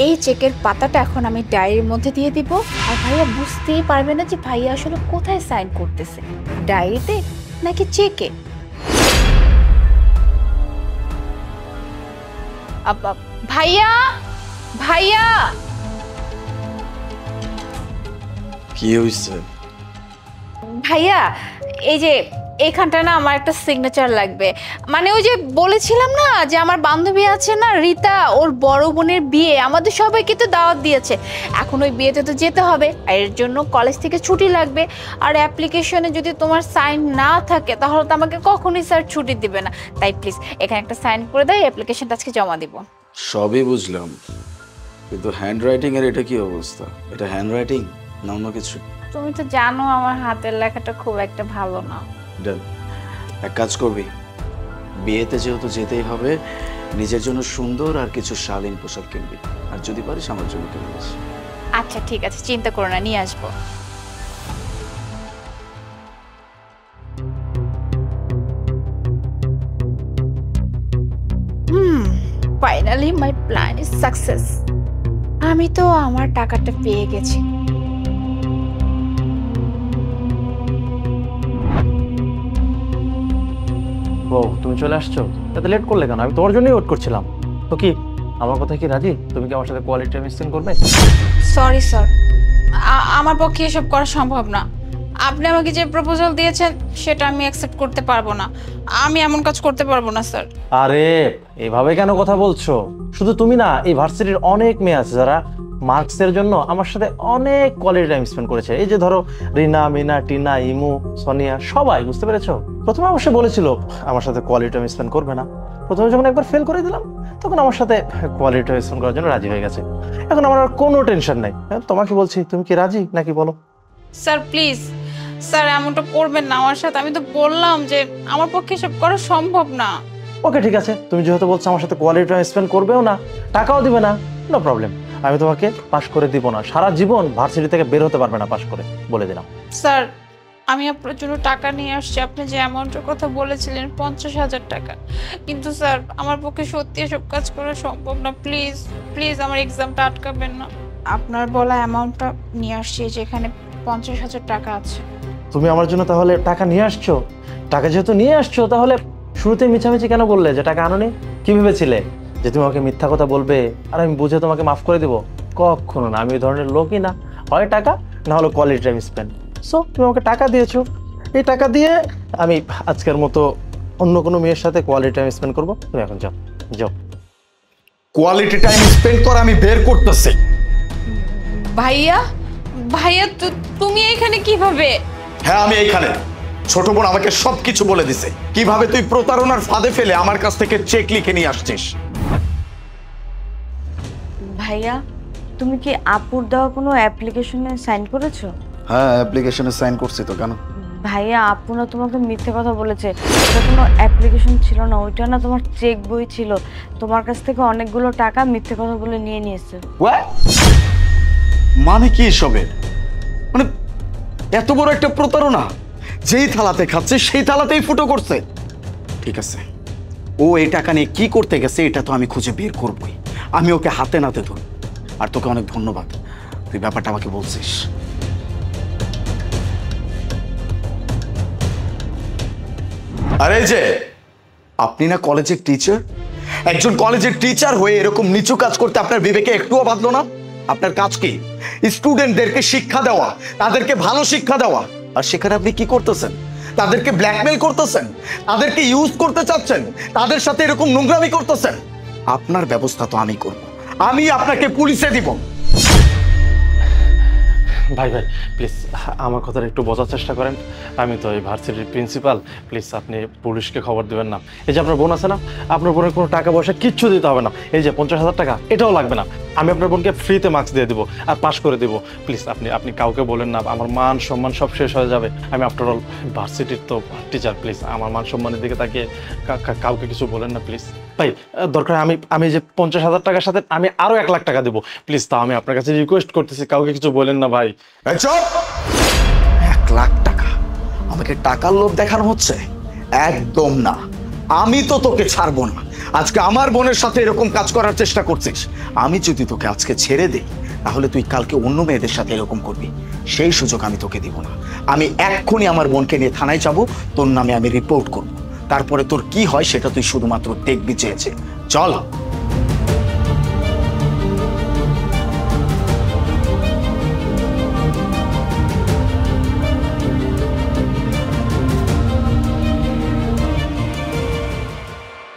এই চেকের পাতাটা এখন আমি ডায়েরির মধ্যে দিয়ে দিব, আর ভাইয়া বুঝতেই পারবে না যে ভাইয়া আসলে কোথায় সাইন করতেছে, ডায়েরিতে নাকি চেকে। ভাইয়া ভাইয়া কি হইছে? ভাইয়া এই যে এইখানটা না আমার একটা সিগনেচার লাগবে। মানে ওই যে বলেছিলাম না যে আমার বান্ধবী আছে না রীতা, ওর বড় বোনের বিয়ে, আমাদের সবাইকে তো দাওয়াত দিয়েছে। এখন ওই বিয়েতে তো যেতে হবে, এর জন্য কলেজ থেকে ছুটি লাগবে। আর অ্যাপ্লিকেশনে যদি তোমার সাইন না থাকে তাহলে তো আমাকে কখনোই স্যার ছুটি দিবে না। তাই প্লিজ এখানে একটা সাইন করে দাও, অ্যাপ্লিকেশনটা আজকে জমা দিব। সবই বুঝলাম, কিন্তু হ্যান্ড রাইটিং এর এটা কি অবস্থা? এটা হ্যান্ড রাইটিং না অন্য কিছু? তুমি তো জানো আমার হাতের লেখাটা খুব একটা ভালো না। এক কাজ করবি, বিয়েতে যেহেতু যেতেই হবে, নিজের জন্য সুন্দর আর কিছু শালীন পোশাক কিনবি, আর যদি পারিস আমার জন্য কিনে দিস। আচ্ছা ঠিক আছে, চিন্তা করো না, নিয়ে আসবো। Finally my plan is success. আমি তো আমার টাকাটা পেয়ে গেছি। ও তুমি চলে আসছো, এত লেট করলে কেন? আমি তোমার জন্যই ওয়েট করছিলাম। তো কি আমার কথা কি রাজি? তুমি কি আমার সাথে কোয়ালিটি টাইম স্পেন্ড করবে? সরি স্যার, আমার পক্ষে এসব করা সম্ভব না। আপনি আমাকে যে প্রপোজাল দিয়েছেন সেটা আমি অ্যাকসেপ্ট করতে পারবো না। আমি এমন কাজ করতে পারবো না স্যার। আরে এভাবে কেন কথা বলছো? শুধু তুমি না, এই ভার্সিটির অনেক মেয়ে আছে যারা মার্কসের জন্য আমার সাথে অনেক কোয়ালিটি টাইম স্পেন্ড করেছে। এই যে ধরো রিনা, মিনা, টিনা, ইমু, সোনিয়া, সবাই, বুঝতে পেরেছো? প্রথমে অবশ্যই বলেছিল আমার সাথে কোয়ালিটি টাইম স্পেন্ড করবে না। প্রথমে যখন একবার ফেল করে দিলাম তখন আমার সাথে কোয়ালিটি টাইম স্পেন্ড করার জন্য রাজি হয়ে গেছে। এখন আমার আর কোনো টেনশন নাই। তোমাকে বলছি, তুমি কি রাজি নাকি বলো? স্যার প্লিজ, স্যার এমনটা করবেন না আমার সাথে। আমি তো বললাম যে আমার পক্ষে এসব করা সম্ভব না। ওকে ঠিক আছে, তুমি যেহেতু বলছো আমার সাথে কোয়ালিটি টাইম স্পেন্ড করবেও না, টাকাও দিবে না, নো প্রবলেম। আমি তোমাকে পাস করে দিব না, সারা জীবন ভার্সিটি থেকে বের হতে পারবে না পাস করে, বলে দিলাম। স্যার আমি আপনার জন্য টাকা নিয়ে আসছি। আপনি যে অ্যামাউন্টের কথা বলেছিলেন 50,000 টাকা, কিন্তু স্যার আমার পক্ষে সত্যি এসব কাজ করা সম্ভব না। প্লিজ প্লিজ আমার এক্সামটা আটকাবেন না। আপনার বলা অ্যামাউন্টটা নিয়ে আসছি, যেখানে 50,000 টাকা আছে। তুমি আমার জন্য তাহলে টাকা নিয়ে আসছো? টাকা যেহেতু নিয়ে আসছো তাহলে শুরুতে মিছামিছি কেন বললে যে টাকা আনোনি? কি ভেবেছিলে যে তুমি আমাকে মিথ্যা কথা বলবে আর আমি বুঝে তোমাকে মাফ করে দিব? কখনো না, আমি ওই ধরনের লোকই না। হয় টাকা, না হলো কোয়ালিটি টাইম স্পেন্ড। সো তুমি আমাকে টাকা দিয়েছো, এই টাকা দিয়ে আমি আজকের মতো অন্য কোনো মেয়ের সাথে কোয়ালিটি টাইম স্পেন্ড করবো। তুমি এখন যাও, যাও। কোয়ালিটি টাইম স্পেন্ড করা আমি বের করতেছি। ভাইয়া ভাইয়া তুমি এখানে কিভাবে? হ্যাঁ আমি এইখানে। ছোট বোন আমাকে সবকিছু বলে দিছে, কিভাবে তুই প্রতারণার ফাঁদে ফেলে আমার কাছ থেকে চেক লিখে নিয়ে আসছিস। ভাইয়া তুমি কি আপুর দেওয়া কোনো অ্যাপ্লিকেশনে সাইন করেছো? হ্যাঁ অ্যাপ্লিকেশনে সাইন করছি তো। কেন? ভাইয়া আপু না তোমাকে মিথ্যে কথা বলেছে। ওটা কোনো অ্যাপ্লিকেশন ছিল না, ওইটা না তোমার চেক বই ছিল। তোমার কাছ থেকে অনেকগুলো টাকা মিথ্যে কথা বলে নিয়ে নিয়েছে। মানে কি এসবের? মানে এত বড় একটা প্রতারণা, যেই থালাতে খাচ্ছে সেই থালাতেই ফুটো করছে। ঠিক আছে, ও এই টাকা নিয়ে কি করতে গেছে এটা তো আমি খুঁজে বের করবই। আমি ওকে হাতে নাতে ধরব। আর তোকে অনেক ধন্যবাদ, তুই ব্যাপারটা আমাকে বলছিস। আরে যে আপনি না কলেজের টিচার, একজন কলেজের টিচার হয়ে এরকম নিচু কাজ করতে আপনার বিবেকে একটুও বাঁধলো না? আপনার কাজ কি? স্টুডেন্টদেরকে শিক্ষা দেওয়া, তাদেরকে ভালো শিক্ষা দেওয়া। আর সেখানে আপনি কি করতেছেন? তাদেরকে ব্ল্যাকমেল করতেছেন, তাদেরকে ইউজ করতে চাচ্ছেন, তাদের সাথে এরকম নোংরামি করতেছেন। আপনার ব্যবস্থা তো আমি করব, আমি আপনাকে পুলিশে দিব। ভাই ভাই প্লিজ আমার কথাটা একটু বোঝার চেষ্টা করেন। আমি তো এই ভার্সিটির প্রিন্সিপাল, প্লিজ আপনি পুলিশকে খবর দেবেন না। এই যে আপনার বোন আছে না, আপনার বোনের কোনো টাকা পয়সা কিচ্ছু দিতে হবে না। এই যে 50,000 টাকা, এটাও লাগবে না। আমি আপনার বোনকে ফ্রিতে মার্কস দিয়ে দিব আর পাস করে দিব। প্লিজ আপনি কাউকে বলেন না, আমার মান সম্মান সব শেষ হয়ে যাবে। আমি আফটার অল ভার্সিটির তো টিচার। প্লিজ আমার মান সম্মানের দিকে তাকিয়ে কাউকে কিছু বলেন না প্লিজ। ভাই দরকার আমি যে 50,000 টাকার সাথে আমি আরো 1 লাখ টাকা দেবো। প্লিজ তা আমি আপনার কাছে রিকোয়েস্ট করতেছি, কাউকে কিছু বলেন না ভাই। 1 লাখ টাকা? আমাকে টাকার লোভ দেখানো হচ্ছে? একদম না। আমি তো তোকে ছাড়বো না। আজকে আমার বোনের সাথে এরকম কাজ করার চেষ্টা করছিস, আমি যদি তোকে আজকে ছেড়ে দেই তাহলে তুই কালকে অন্য মেয়েদের সাথে এরকম করবি, সেই সুযোগ আমি তোকে দিব না। আমি এক্ষুনি আমার বোনকে নিয়ে থানায় যাব, তোর নামে আমি রিপোর্ট করব, তারপরে তোর কি হয় সেটা তুই শুধুমাত্র দেখবি চেয়েছে। চল।